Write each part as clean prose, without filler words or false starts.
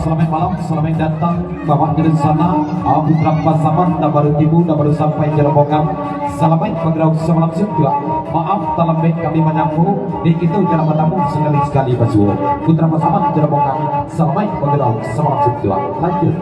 Selamat malam, selamat datang Bapak di sana. Putra pasangan baru tibu, baru sampai Jerobogan. Selamat pagaraw semalam juga. Maaf dalam baik kami menyambut di itu dalam tamu sekali basuh. Putra pasangan Jerobogan. Selamat pagaraw semalam juga. Lanjut.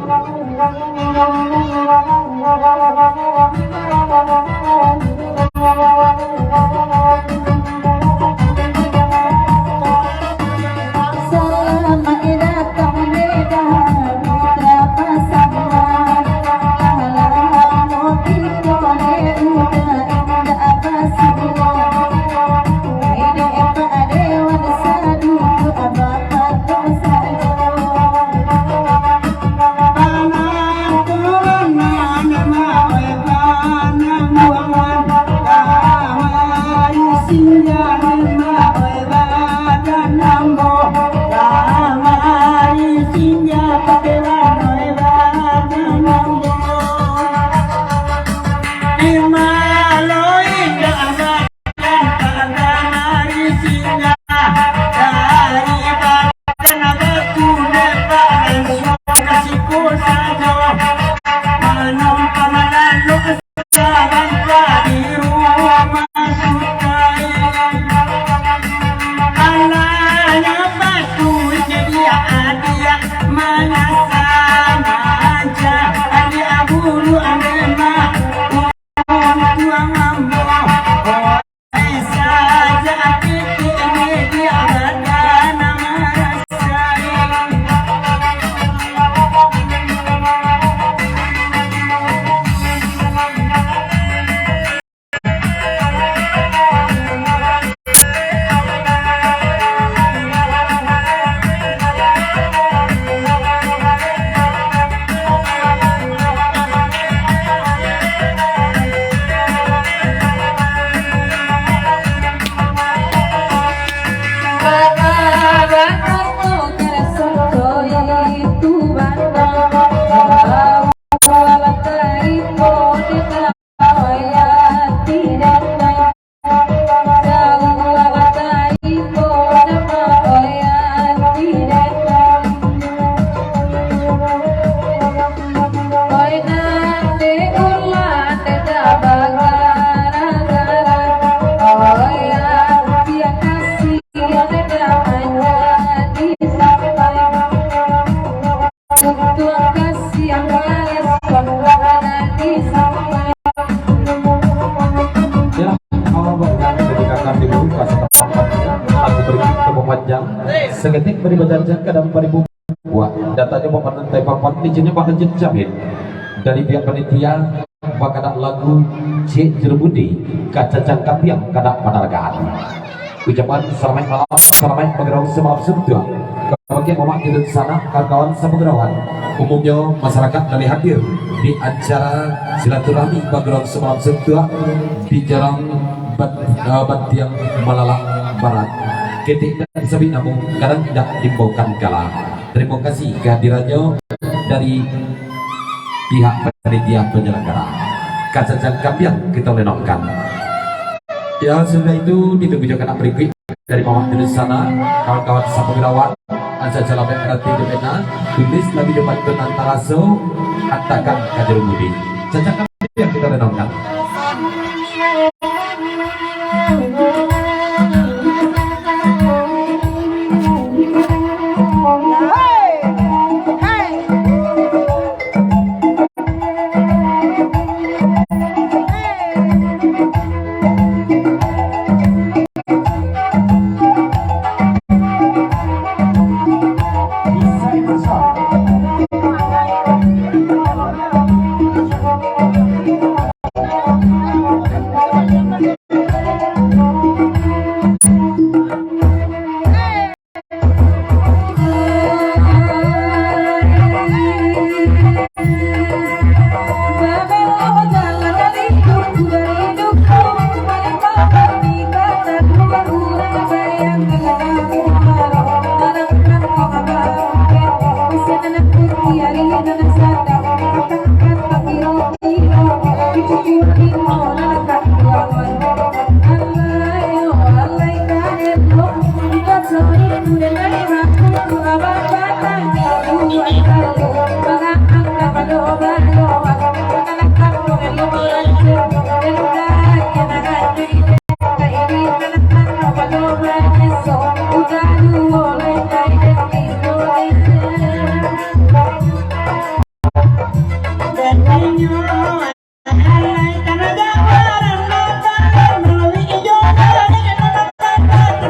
seketik beri badan kadang beribu buat datanya pemenantai papan izinnya bakal jamin dari pihak panitia bakadak lagu C Jerbudi kaca cangkap yang kadak panargaan ucapan selamat malam selamat penggerau semalam sebetulnya bagi Mama di sana kawan-kawan sepegerawan umumnya masyarakat dari hadir di acara silaturahmi penggerau semalam sebetulnya di Jalan Batiang Malalak Barat ketika disebut namun kadang tidak dibawakan kalah. Terima kasih kehadirannya dari pihak panitia penyelenggara kaca cangkap yang kita lenongkan. Ya sudah itu ditunggu juga anak berikut dari Mama di sana kawan-kawan sapegerawan anja jalan berarti di pena tulis lagi depan penantara so atakan kader budi cangkap yang kita lenongkan.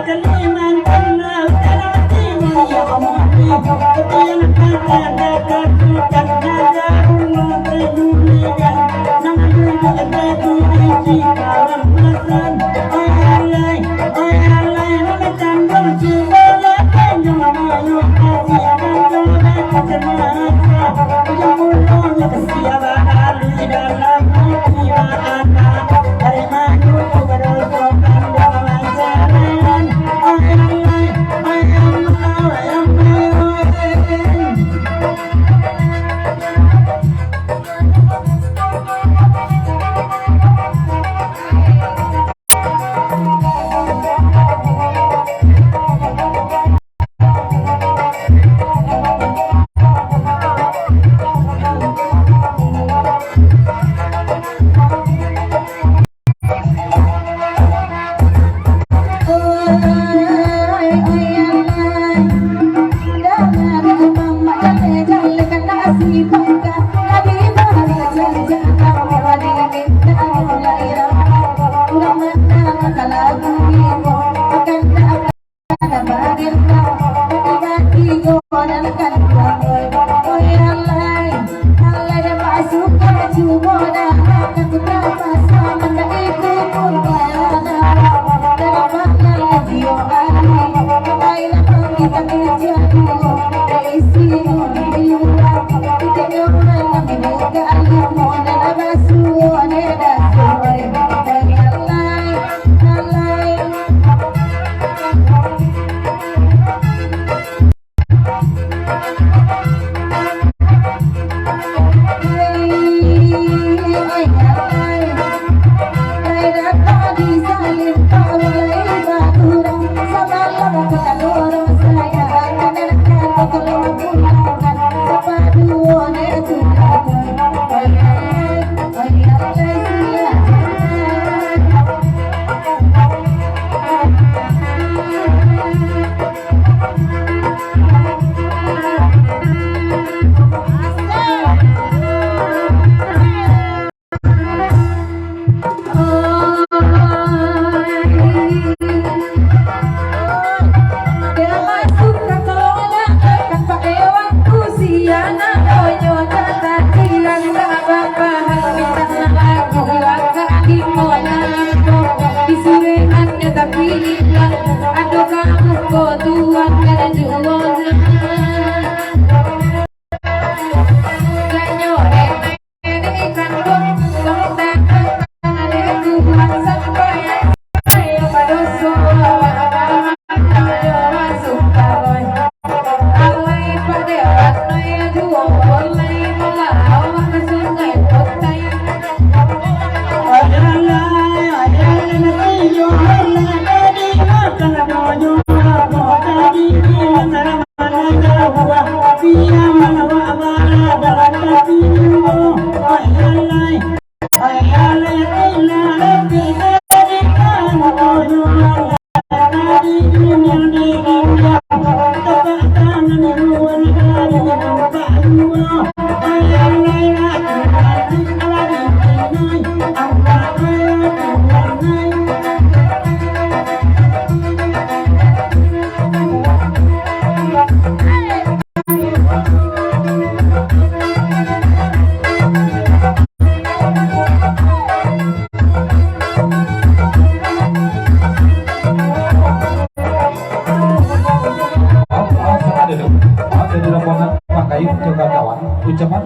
Kalimantan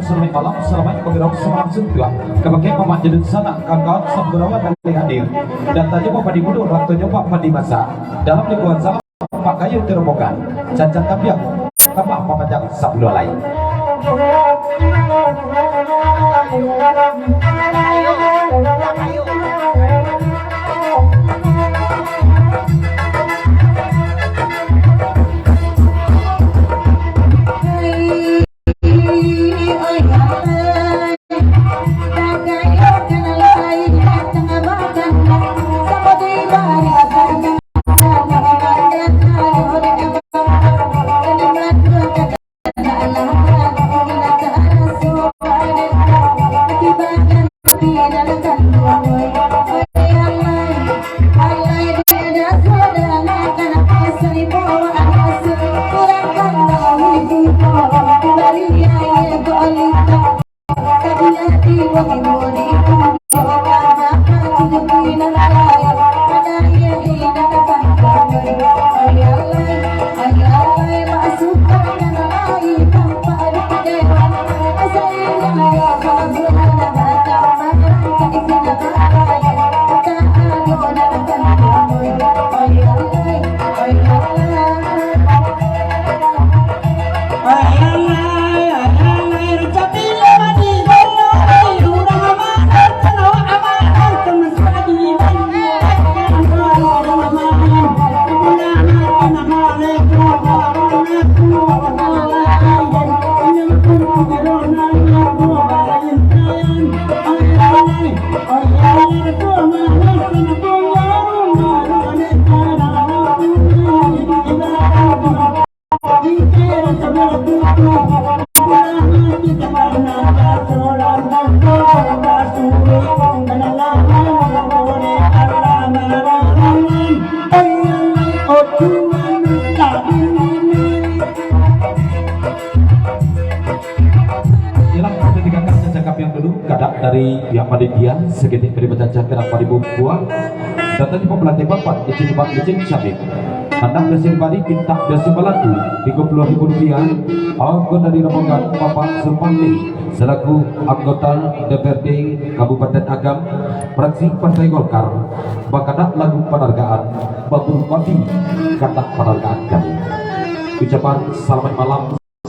selamat malam, selamat pagi, selamat sejahtera. Kebagai pemanjat sana, kawan-kawan sabdurawan dan hadir. Dan tanya Pak Padi Mudo, waktunya Pak Padi Masa. Dalam lingkungan salam, Pak Kayu terobokan. Cacat kapiak, tambah pemanjang sabdura lain. Dari pihak panitia seketik beri baca cakra pada buah dan tadi pemelatih bapak izin pak izin sabit anak bersih bari minta bersih balaku Rp30.000 aku dari rombongan Bapak Sulpandi selaku anggota DPRD Kabupaten Agam fraksi Partai Golkar bakadak lagu penghargaan Bapak Bupati kata penghargaan kami ucapan selamat malam,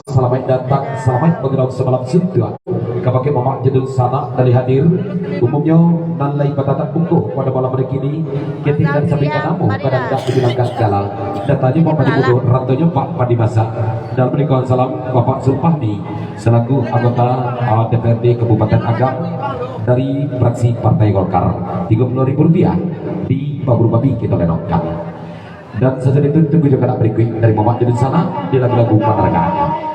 selamat datang, selamat bergerak semalam sejahtera. Kebagai Mamak Jedul sana dari hadir umumnya nalai batatak bungkuh pada malam hari ini keting dan sampaikan namu kadang tak dibilangkan galau datanya Bapak Dibudo rantonya Pak Padi Masa dan berikan salam Bapak Sulpahdi selaku anggota DPRD Kabupaten Agam dari fraksi Partai Golkar Rp30.000 di Babur Babi kita lenokkan dan sesudah itu tunggu juga berikut dari Mamak Jedul sana di lagu-lagu peneragaannya.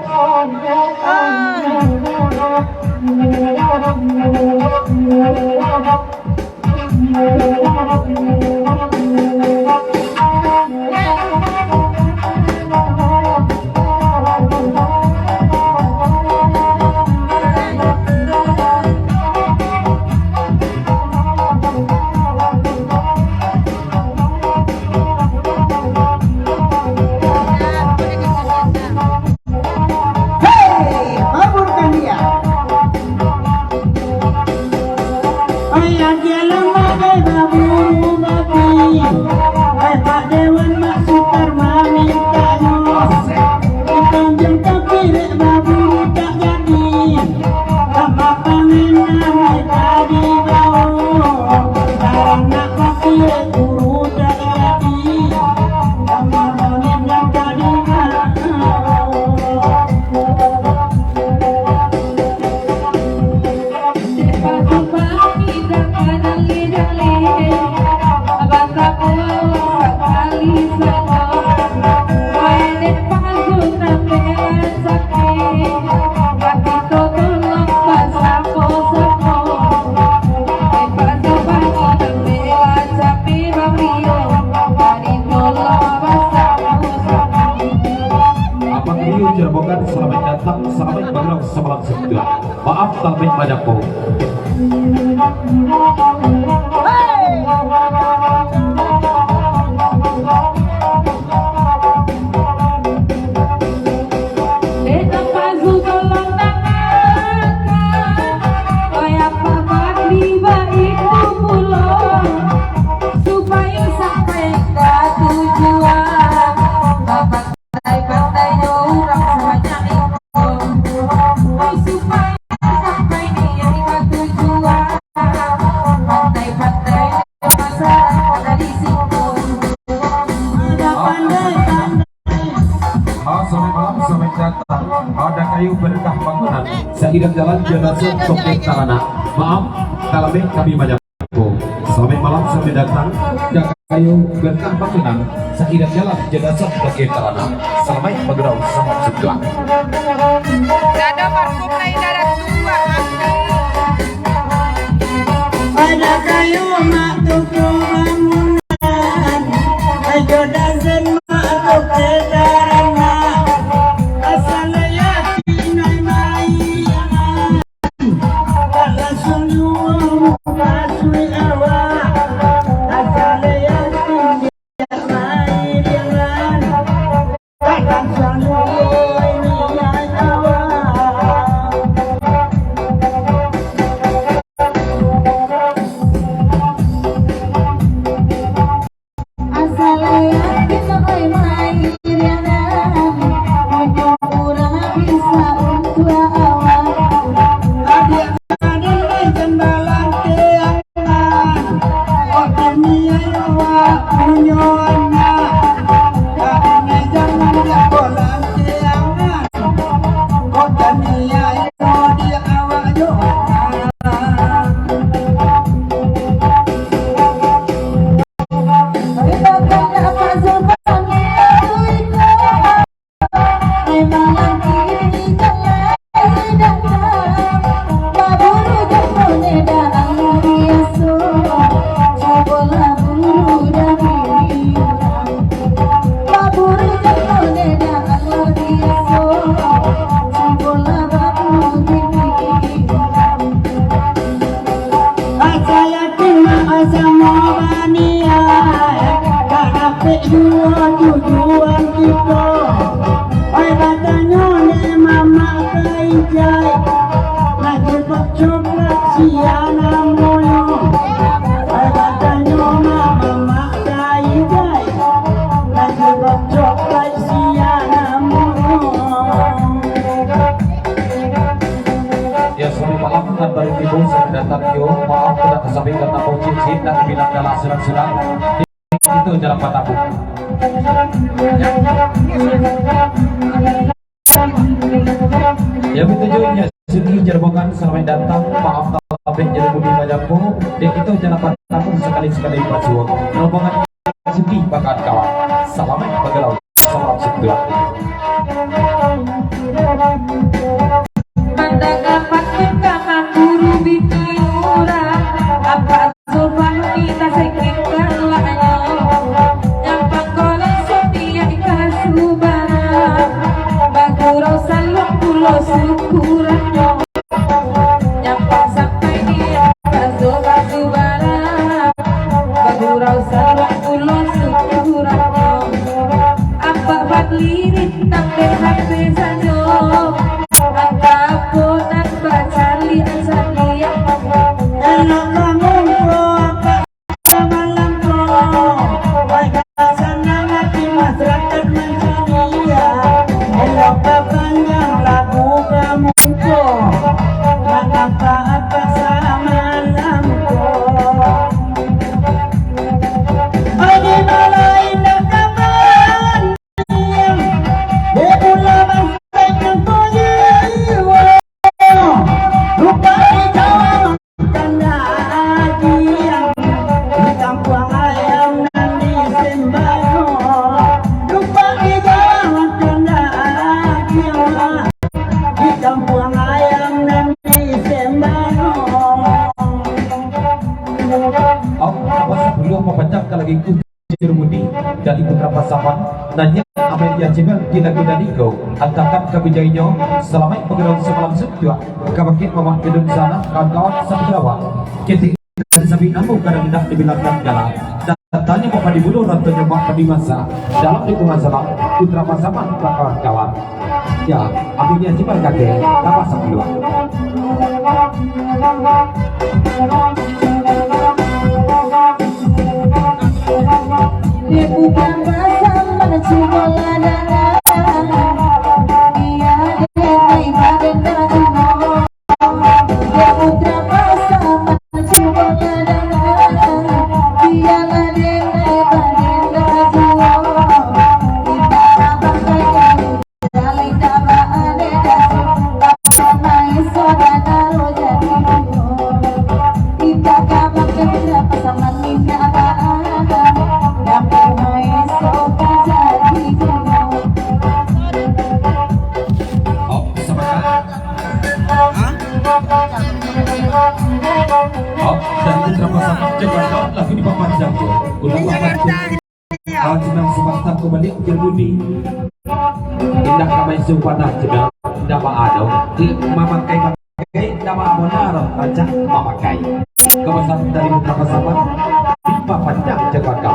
Selamat datang, selamat bergerak semalam sejahtera. Maaf tak banyak po. Beta pazu tolong tangan seiring jalan jenazah Sopir Tarana. Maaf, kami menyambut. Selamat malam, selamat datang. Kayu berkah bangunan seiring jalan jenazah Sopir Tarana. Selamat bergerak sama juga. Ada parfum lain ada tua. Ada kayu mak tuku bangunan, ayo dazen mak tuku darana, asal yakin ay maiyan, kala sunyum pasui awa, asal yakin ay maiyan, kala sunyum ay awa. Tujuan kita, ay katanya ni mama kaijay, lagi bercoklat siana moyo, ay katanya mama kaijay, lagi bercoklat siana moyo. Ya, selamat malam dan baru ibu selamat datang yo. Maaf tidak kesamping kata mau cincin dan bilang dalam serang-serang. Itu jalan mataku. Ya bertujuannya segi jerbokan selamat datang. Maaf tapi jadi budi banjakku. Dan itu jalan mataku sekali-sekali berjuang. Rombongan segi bakal kawan. Selamat bergelau. Selamat sejahtera. Mandaga pakai kakak guru bikin murah. Apa coba kita sekin kalanya. Yang pangkolan sodia ikan subara. Bagurau salung pulau syukurannya. Yang sampai dia kazoba subara. Bagurau salung pulau syukurannya. Apa buat lirik tak HP saja. dari beberapa zaman nanya Amelia Cebel kita Niko angkakan kabijainya selamat penggerak semalam juga kabakit mama gedung sana kawan-kawan sahabat ketik dari sabi namu kadang tidak dibilangkan galah tanya apa dibunuh rantai nyoba di masa dalam lingkungan salam putra pasaman kawan-kawan ya Amelia Cebel kakek apa sebelum dia bukan pasangan cuma ladana dia denai badan dajuna dia putra pasangan cuma ladana dia denai badan dajuna kita bangkai dalai daba ade dasu bapa mai so Jakarta lagi di Papanjang ulang senang sebentar kembali ke budi indah kamai supanah jenang indah ada mamakai indah benar aja mamakai kebesaran dari beberapa sahabat di Papanjang Jakarta.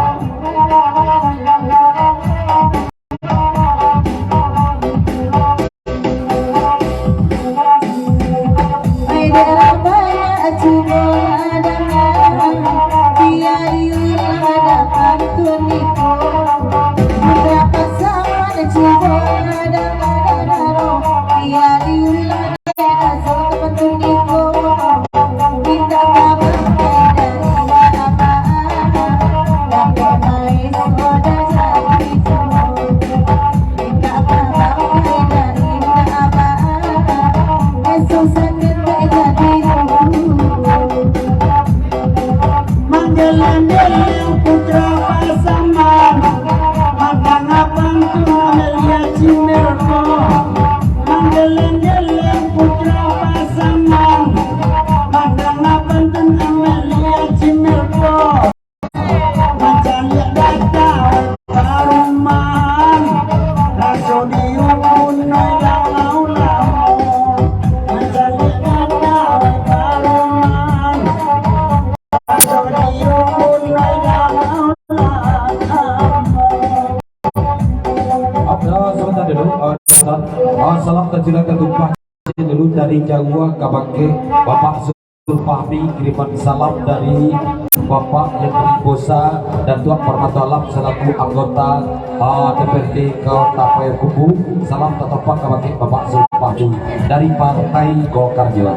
Salam terjelas tertumpah dulu dari Jawa Kabangke Bapak Zulfahmi, kiriman salam dari Bapak Yendri Bosa dan Tuan Permata Alam selaku anggota DPRD Kota Payakumbuh. Salam tertumpah Kabangke Bapak Zulfahmi dari Partai Golkar Jawa.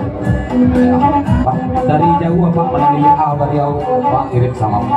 Dari Jawa Pak melalui Bariau Pak kirim salam.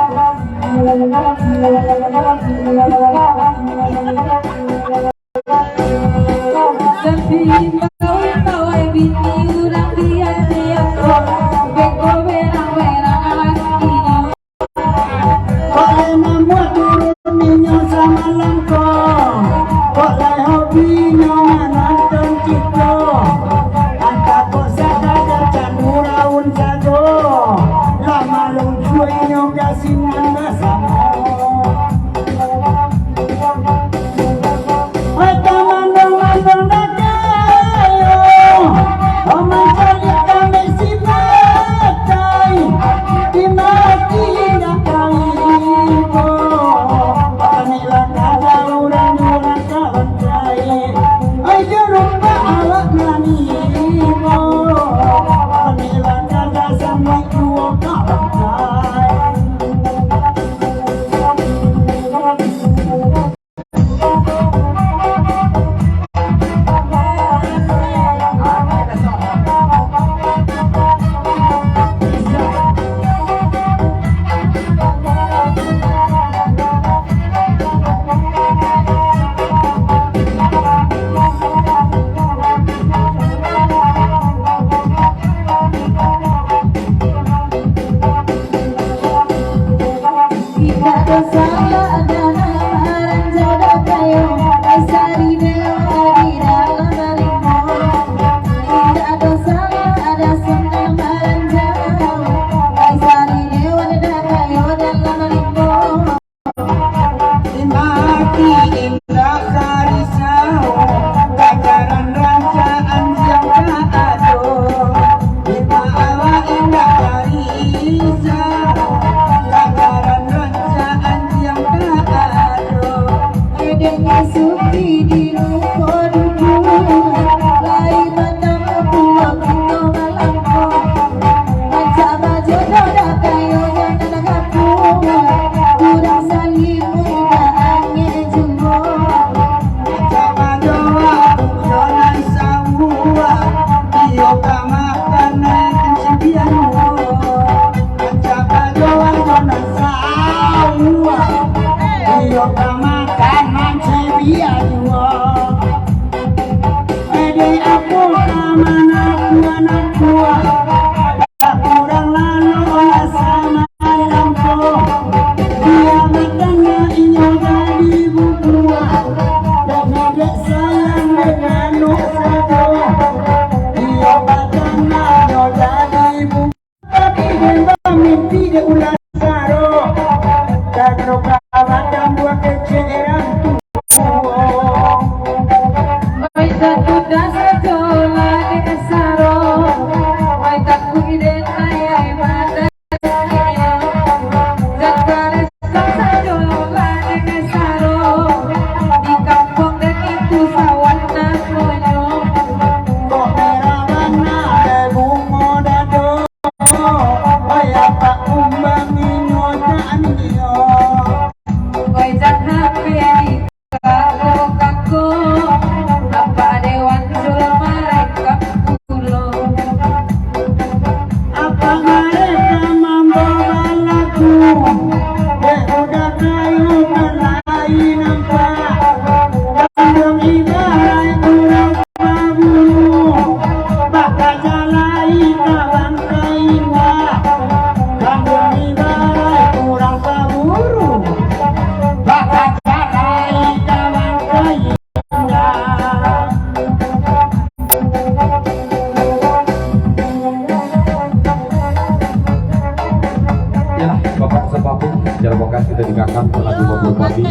Jarbokan kita dikakak lagu Bobo Bali.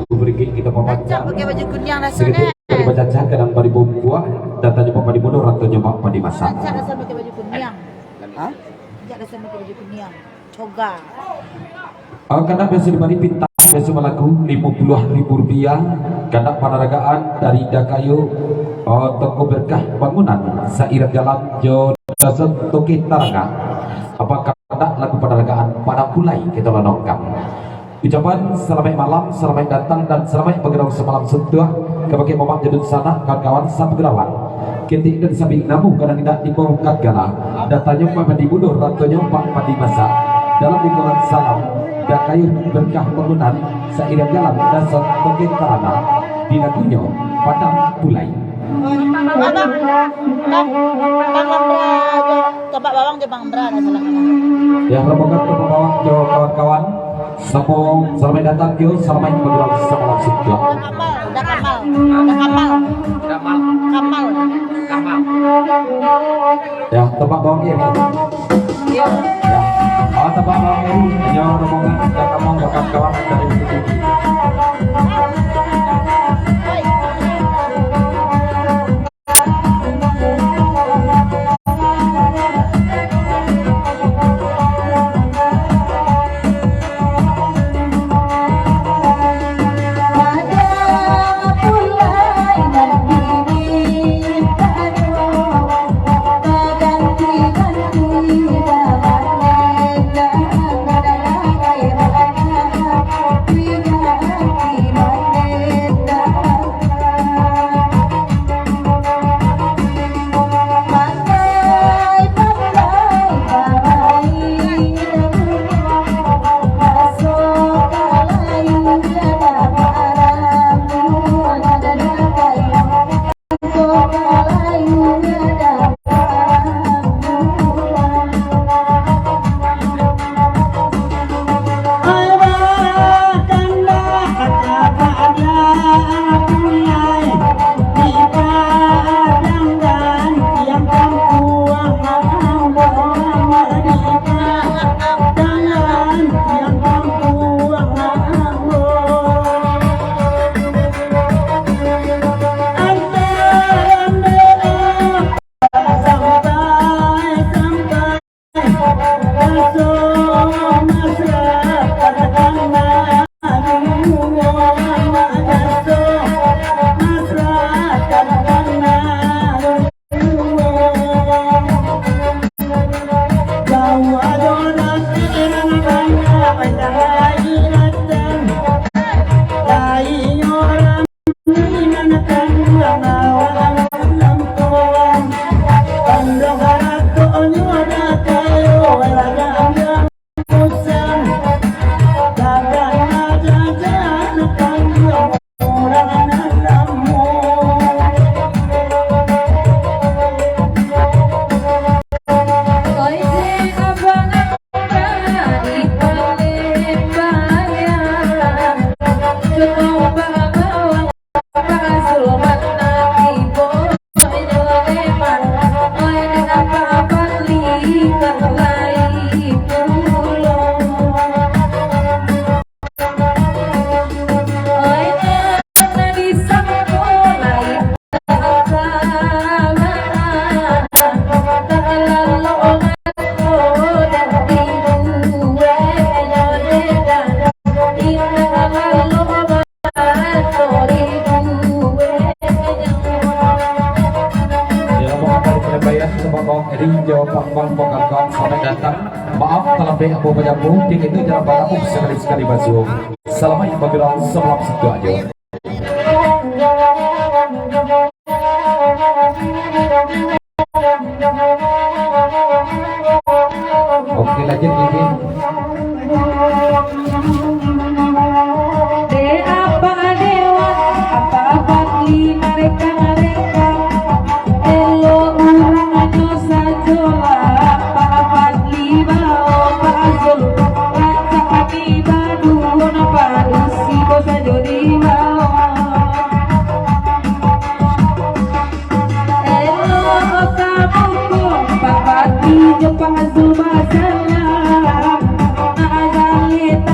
Beri kita pembaca pakai baju kuning sedikit rasanya. dari baca kadang bari buah datanya Pak Padi Bodo atau nyoba Padi Masak. Jangan rasa pakai baju kuning. Hah? Jangan rasa pakai baju kuning. Coga. Karena biasa diberi pintar biasa lagu 50.000 rupiah karena panaragaan dari Dakayu toko berkah bangunan seirat jalan Jodoh Toki Taranga. Apakah ada lagu panaragaan pada mulai kita lanongkan. Ucapan selamat malam, selamat datang dan selamat bergerak semalam sentuh kebagai Mamak Jadun sana kawan-kawan sabgerawan. Ketik dan samping namu kadang tidak dibongkar gala. Datanya Pak Padi Bodo, ratunya Pak Padi Masak. Dalam lingkungan salam dan kayu berkah bangunan seiring jalan dan setokin tanah di lagunya padang mulai. Coba bawang Jepang berada salah. Yang rombongan ke bawah kawan-kawan. Selamat datang ke selamat bergerak semalam sentuh. Kamal. Ya, tempat bawang kiri. Iya. Ya, tempat bawang kiri. Yang rombongan dan kawan-kawan dari sini. Selamat datang. Maaf kalau aku menyambung itu jangan berlaku sekali-sekali baju. Selamat bergerak semalam sentuh aja. Oke, lanjut lagi. Apa dewa, apa bakli mereka elo urang aja sajola, apa bakli bao pazul, rasa kaki badu napa usi bosa jodi bao. Elo kabuku, apa bakli Jepang azul basala, azali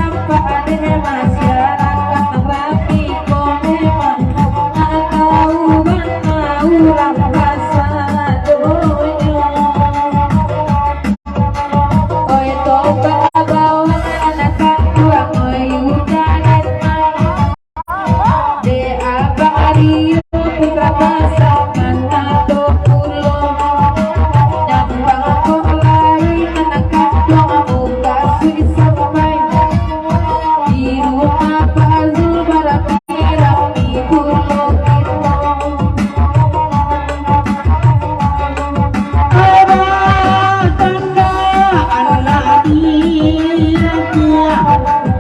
dunia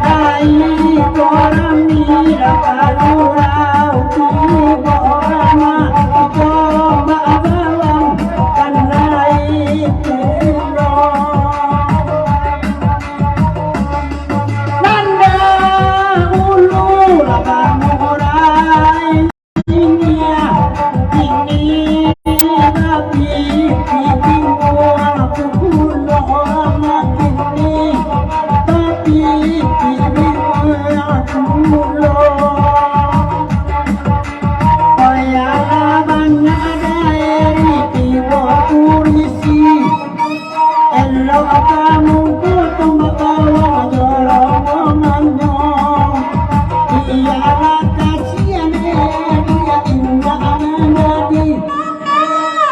Rai koram nira parurau Tiba orama Coba bawang Kan rai tiro Nanda ulu Labang orai Dunia Ini Tapi Bikin aku kulo Ini Tapi Bikin aku kulo Kaya banyak dari Tiba kurisi Elo kamu kutung Batawa Joromonganyo Ialah kasihan dia indah menjadi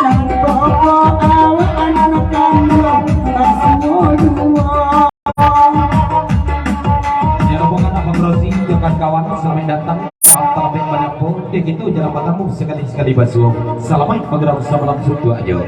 Dan pokok awak anak kandung Kasih dua Ya rombongan Abang Rosi dengan kawan selamat datang. Terlebih banyak pun begitu jangan bertemu sekali-sekali basuh. Selamat bergerak bersama langsung tu aja.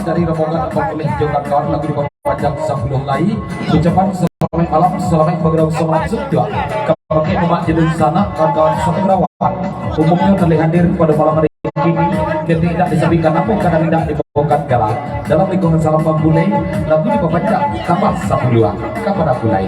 Dari rombongan Abang Pelih Jokan kawan lagu dipanjang sebelum lagi ucapan selamat malam selamat bergerak selamat setia kami umat di sana kawan-kawan Samuderawan umumnya terlihat hadir pada malam hari ini dan tidak disampaikan apa karena tidak dibawakan galah dalam lingkungan salam Bambulai lagu dipanjang tambah sabuluan kepada Bulai.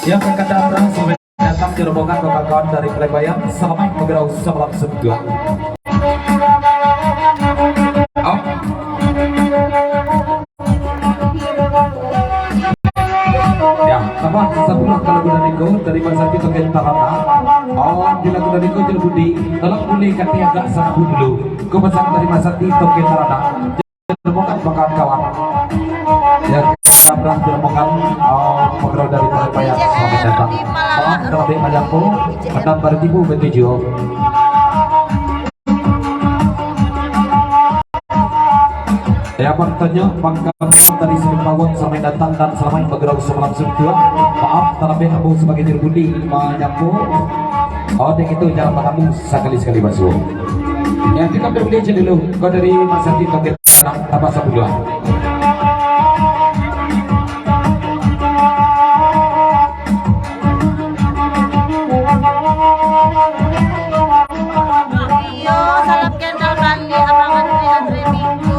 Yang akan datang selamat datang di rombongan kawan-kawan dari Plebayan. Selamat bergerak selamat setia. Ya, sama sebelum lagu Daniko dari masa kita ke Tarana. Awan di lagu Daniko jadi budi. Tolong boleh kati agak sana dulu. Kebesaran dari masa kita ke Tarana. Rombongan kawan-kawan. Ya. Berang diremongkan pegawai dari Plebayan selamat datang. Malam terlebih banyak pun menang bertipu betujuh. Ya bertanya pangkat dari Sri Pawon sampai datang dan selama bergerak semalam surga. Maaf terlebih aku sebagai dirbudi menyampu. Oh dek itu jangan padamu sekali-sekali basuh. Ya kita berbeli aja dulu. Kau dari Mas Ati Tokir tanpa sabula. Yo, salam kental mandi abangan Andre Minggu.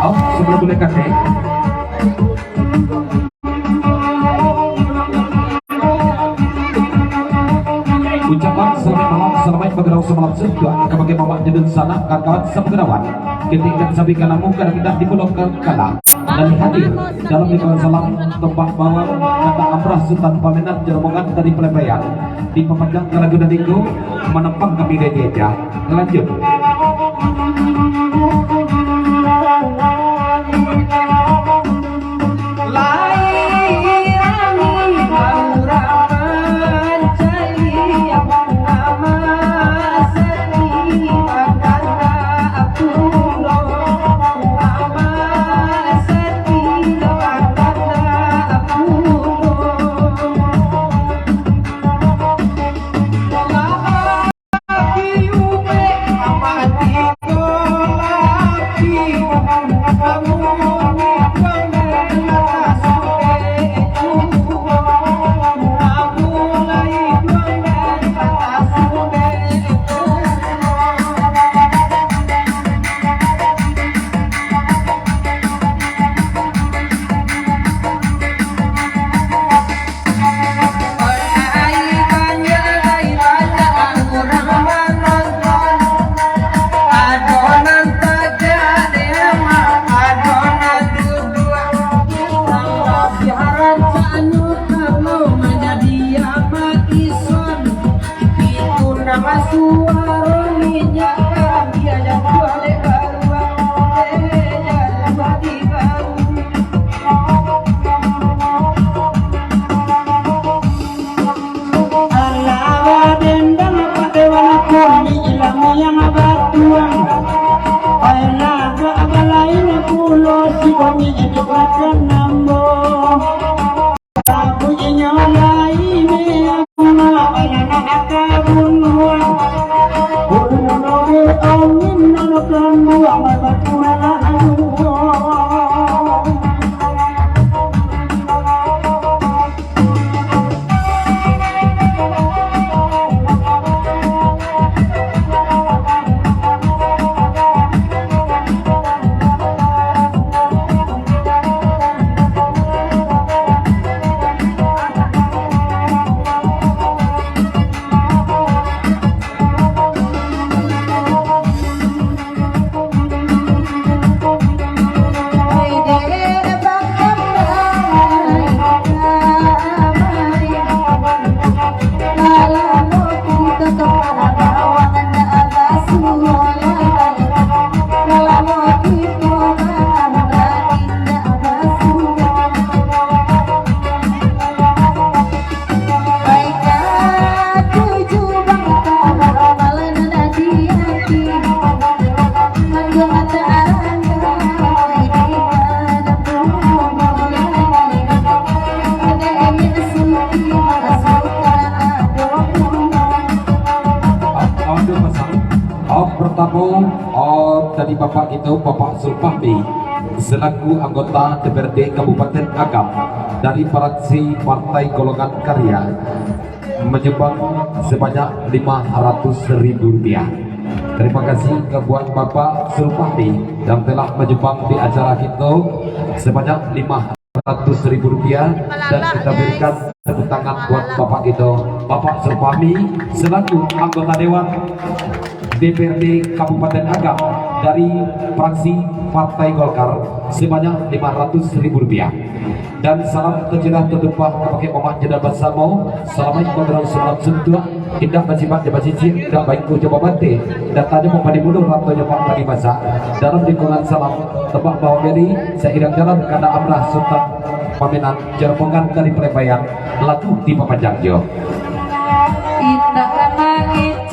Oh sebelum boleh kasih. Ucapan selamat malam, selamat bergerak semalam surga kebagai bapak jedun sana kawan sepegerawan ketika sabi kalamu kadang tidak di pulau kala dan hadir dalam lingkungan salam tempat bawah kata amrah sultan pamenat jeromongan dari pelebayan di pemandang kalagu dan tinggu menempang kami gereja lanjut. Tadi Bapak itu Bapak Zulfahmi selaku anggota DPRD Kabupaten Agam dari fraksi Partai Golongan Karya menyumbang sebanyak Rp500.000. Terima kasih kebuat Bapak Zulfahmi yang telah menyumbang di acara kita sebanyak Rp500.000 dan kita berikan tepuk tangan buat Bapak itu Bapak Zulfahmi selaku anggota Dewan DPRD Kabupaten Agam dari fraksi Partai Golkar sebanyak Rp500.000. Dan salam terjelah tertumpah kepada Muhammad Jeddah Basamo. Assalamualaikum warahmatullahi wabarakatuh. Indah bacipat jabat cici, indah baikku coba bante. Datanya mau pada mulut ratunya Pak Pagi Masa. Dalam lingkungan salam tebak bawah beri, saya irang jalan karena amrah sultan paminan jarpongan dari Pelebayan laku di Papanjangjo. Indah langit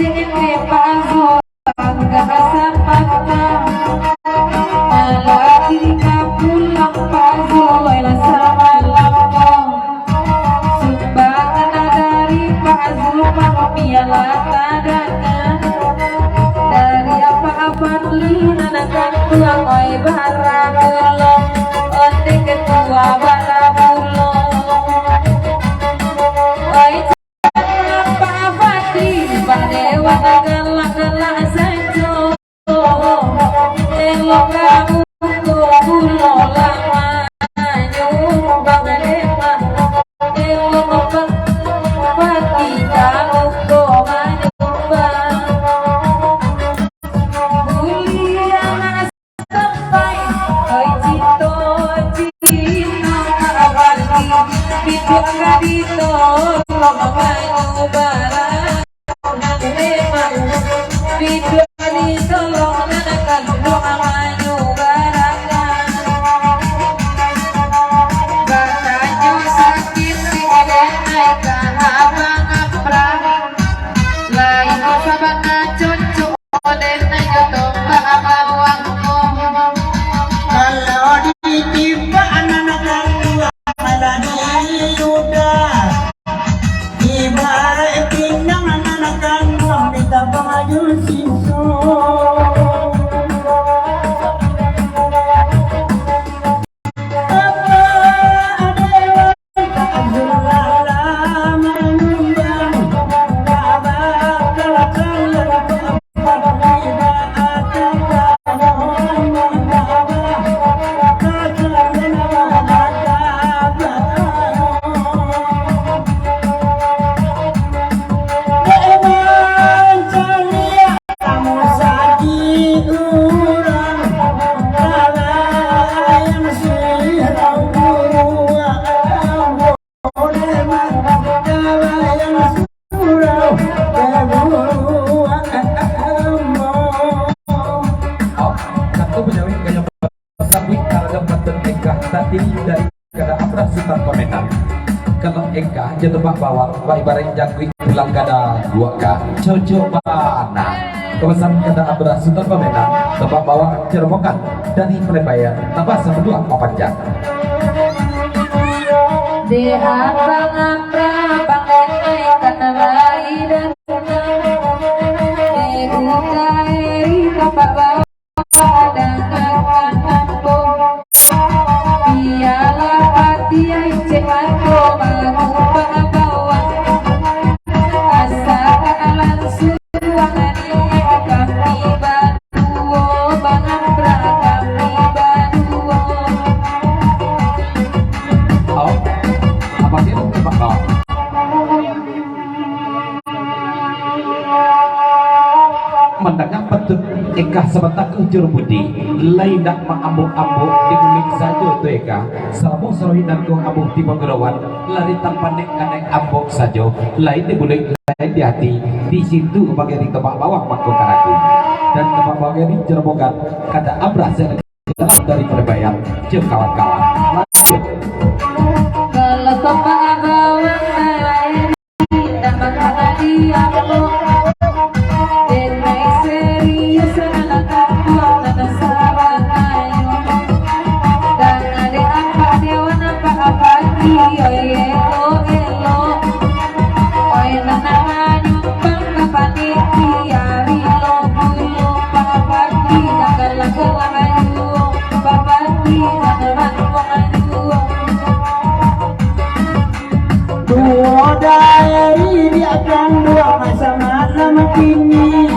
Jatuh bawah, ibarat jangkui pulang kada dua ka, coba na. Kebesaran kada abras sudah pemenang, tebak bawah cerbokan dari Plebayan, tambah 1 2 4 jam. Di abang pangenai kana lai dan di utai bapak bawa dengan kampung biarlah hati yang cekako baru bawa asalkan langsung wangani kami baduo bangan kami baduo. Oh, apa dia tebak bawah? Mendengar petut Eka sebentar kejur budi lain dak mengambuk-ambuk dimulik saja tu Eka selamu sorohi dan kau ambuk di penggerawan lari tanpa nek kanek ambuk saja lain dimulik lain di hati di situ bagian tebak bawah mangkuk karaku dan tebak bagian jerobogan kata abras yang dalam dari Plebayan jem kawan-kawan lanjut. Kalau tebak bawah lain tidak bakal diambuk. Dari dia akan dua masa malam kini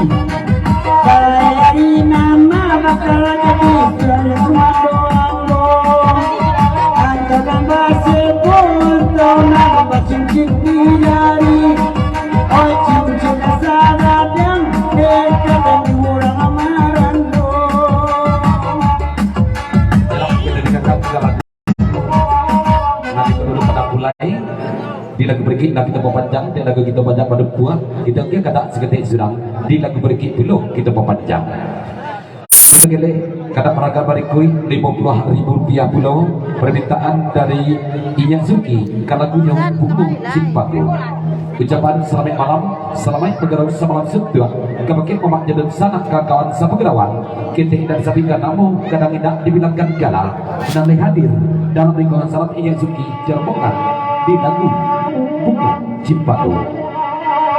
dari nama bakal jadi dari semua doang antara gambar sepuluh tahun apa cincin di jari oh cincin sahabat yang dekat dan kurang amaran nanti penduduk pada mulai di lagu berikut nak kita panjang di lagu kita panjang pada buah kita dia kata seketik surang di lagu berikut dulu kita panjang segala kata peraga barikui 50.000 rupiah pulau permintaan dari Inyak Suki kalau lagunya Punggung Simpaku. ucapan selamat malam, selamat pegarawan semalam sedua. Kebakin memak jadun sanak kawan sama pegarawan. Kita dan sabingkan namu kadang tidak dibilangkan gala. Nanti hadir dalam lingkungan salam yang suki Jerobogan di lagu Buku Cipatu.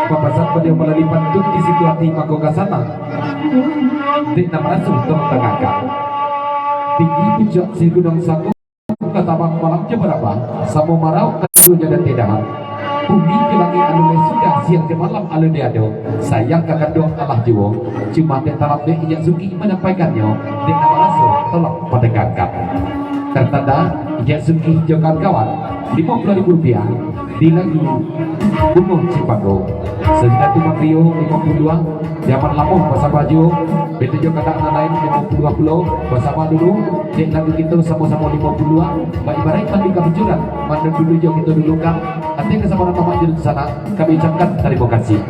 Papasan pada melalui pantun di situasi Magoga sana. Di nama asuh tertengahkan. Tinggi puncak si gunung saku katabang malam berapa samu marau kadunya dan tedahan bumi ke langit anu sudah siang ke malam anu diado sayang kakak doang Allah jiwo cuma dia tarap dek yang suki menyampaikannya di nama rasul tolong pendekatkan tertanda yang suki jokan kawan 50.000 rupiah di lagu Bungo Cipago sejuta tumak Rio 52 zaman lampung bahasa baju beda juga kata lain 52 bersama dulu di lagu kita sama-sama 52 baik baik mandi kemunculan mana dulu jauh kita dulu kan artinya kesamaan mama di sana kami ucapkan terima kasih.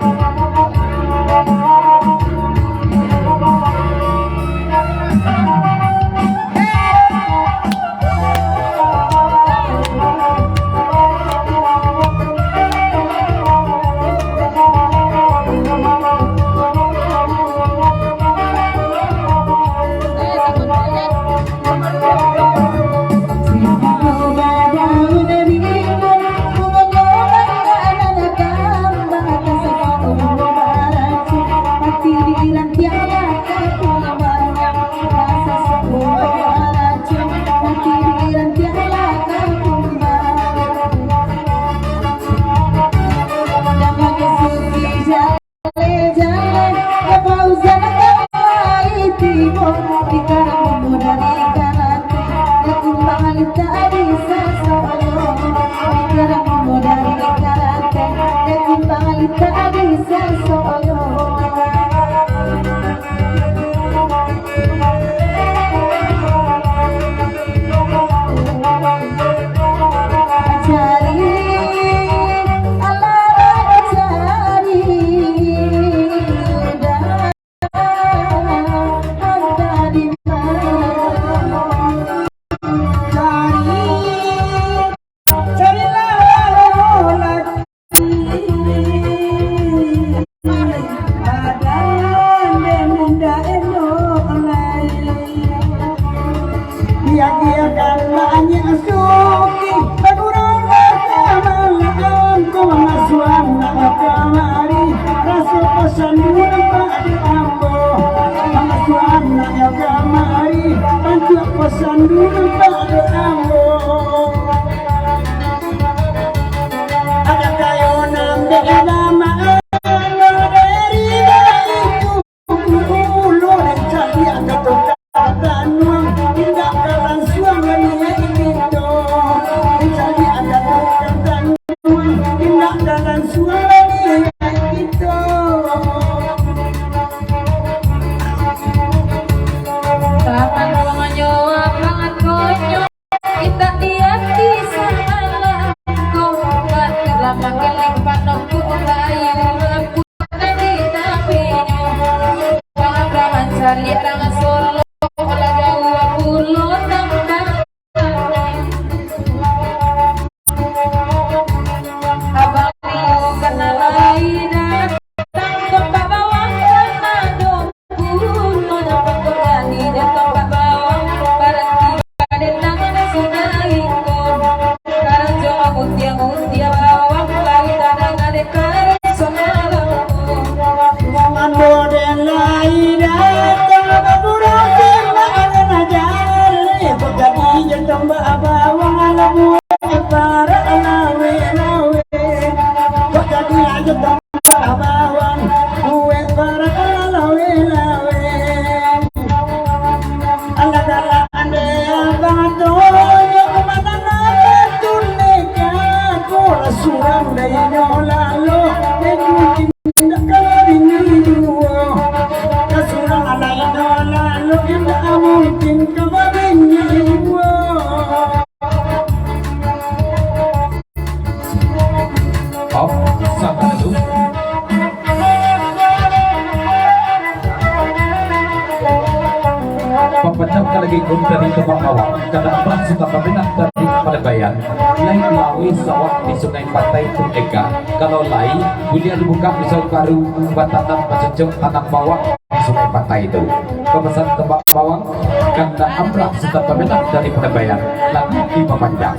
Mapacap ka lagi kung dari tebak awak karena merasa tak peminat dari Palebayan. Lain lawi sawak di sungai pantai Ega. Kalau lain bulia dibuka pisau karu batanan macam tanam bawang di sungai pantai itu. Pemesan tebak bawang karena amrah serta peminat dari Palebayan lagi di Pemanjang.